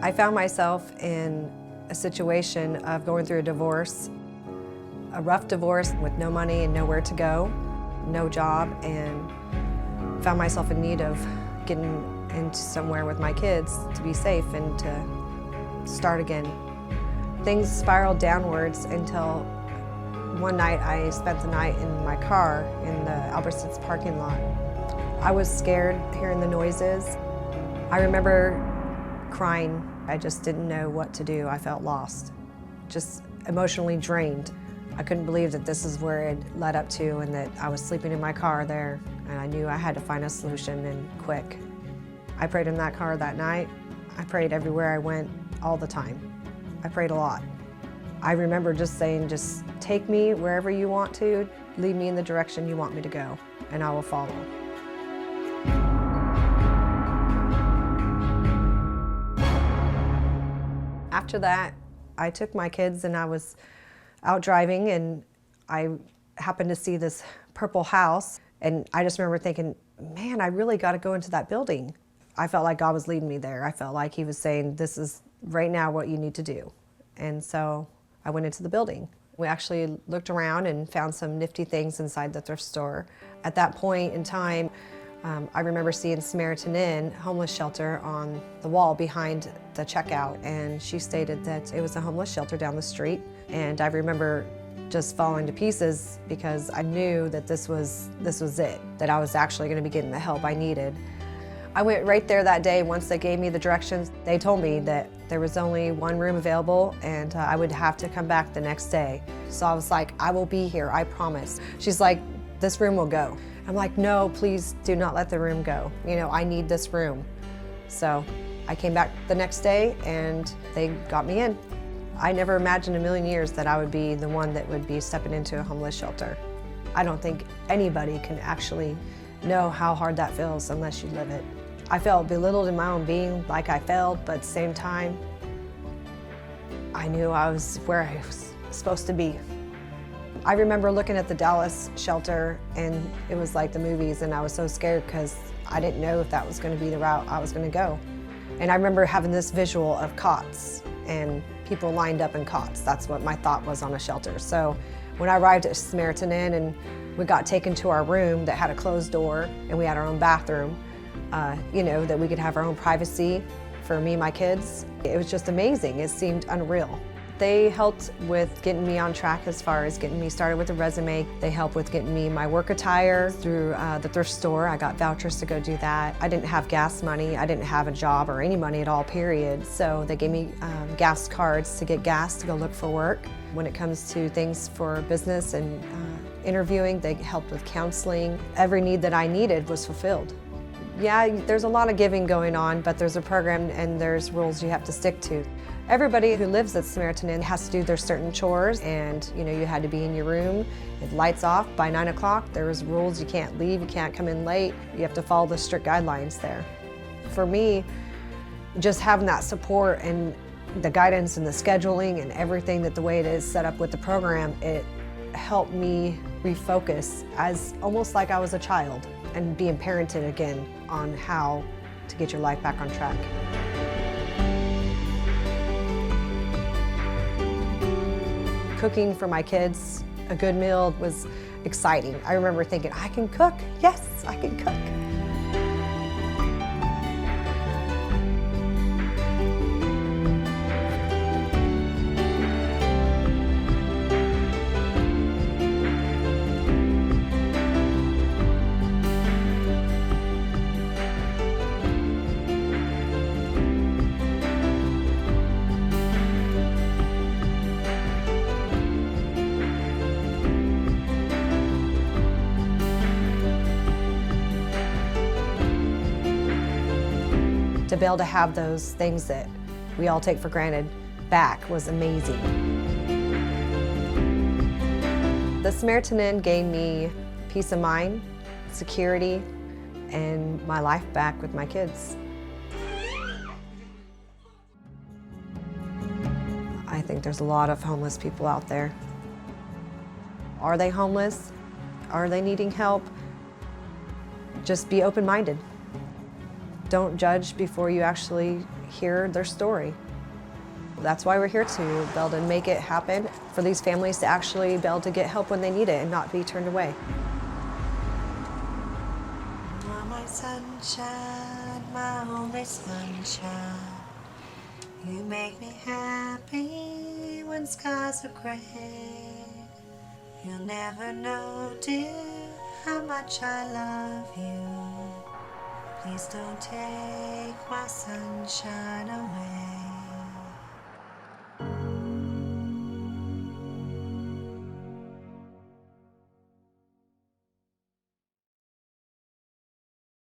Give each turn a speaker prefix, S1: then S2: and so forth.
S1: I found myself in a situation of going through a divorce, a rough divorce with no money and nowhere to go, no job, and found myself in need of getting into somewhere with my kids to be safe and to start again. Things spiraled downwards until one night I spent the night in my car in the Albertsons parking lot. I was scared hearing the noises. I remember crying. I just didn't know what to do. I felt lost, just emotionally drained. I couldn't believe that this is where it led up to and that I was sleeping in my car there, and I knew I had to find a solution and quick. I prayed in that car that night. I prayed everywhere I went all the time. I prayed a lot. I remember just saying, just take me wherever you want to, lead me in the direction you want me to go, and I will follow. After that, I took my kids and I was out driving and I happened to see this purple house, and I just remember thinking, man, I really got to go into that building. I felt like God was leading me there. I felt like He was saying, this is right now what you need to do. And so I went into the building. We actually looked around and found some nifty things inside the thrift store. At that point in time, I remember seeing Samaritan Inn homeless shelter on the wall behind the checkout, and she stated that it was a homeless shelter down the street. And I remember just falling to pieces because I knew that this was it, that I was actually going to be getting the help I needed. I went right there that day. Once they gave me the directions, they told me that there was only one room available and I would have to come back the next day. So I was like, I will be here, I promise. She's like, this room will go. I'm like, no, please do not let the room go. You know, I need this room. So I came back the next day and they got me in. I never imagined in a million years that I would be the one that would be stepping into a homeless shelter. I don't think anybody can actually know how hard that feels unless you live it. I felt belittled in my own being, like I failed, but at the same time, I knew I was where I was supposed to be. I remember looking at the Dallas shelter and it was like the movies, and I was so scared because I didn't know if that was going to be the route I was going to go. And I remember having this visual of cots and people lined up in cots. That's what my thought was on a shelter. So when I arrived at Samaritan Inn and we got taken to our room that had a closed door and we had our own bathroom, you know, that we could have our own privacy for me and my kids. It was just amazing. It seemed unreal. They helped with getting me on track as far as getting me started with a resume. They helped with getting me my work attire through the thrift store. I got vouchers to go do that. I didn't have gas money. I didn't have a job or any money at all, period. So they gave me gas cards to get gas to go look for work. When it comes to things for business and interviewing, they helped with counseling. Every need that I needed was fulfilled. Yeah, there's a lot of giving going on, but there's a program and there's rules you have to stick to. Everybody who lives at Samaritan Inn has to do their certain chores, and you know, you had to be in your room with lights off by 9 o'clock. There was rules, you can't leave, you can't come in late. You have to follow the strict guidelines there. For me, just having that support and the guidance and the scheduling and everything, that the way it is set up with the program, it helped me refocus as almost like I was a child and being parented again on how to get your life back on track. Cooking for my kids a good meal was exciting. I remember thinking, I can cook. Yes, I can cook. To be able to have those things that we all take for granted back was amazing. The Samaritan Inn gave me peace of mind, security, and my life back with my kids. I think there's a lot of homeless people out there. Are they homeless? Are they needing help? Just be open-minded. Don't judge before you actually hear their story. That's why we're here, to be able to make it happen for these families to actually be able to get help when they need it and not be turned away.
S2: You are my sunshine, my only sunshine. You make me happy when skies are gray. You'll never know, dear, how much I love you. Please don't take my sunshine away.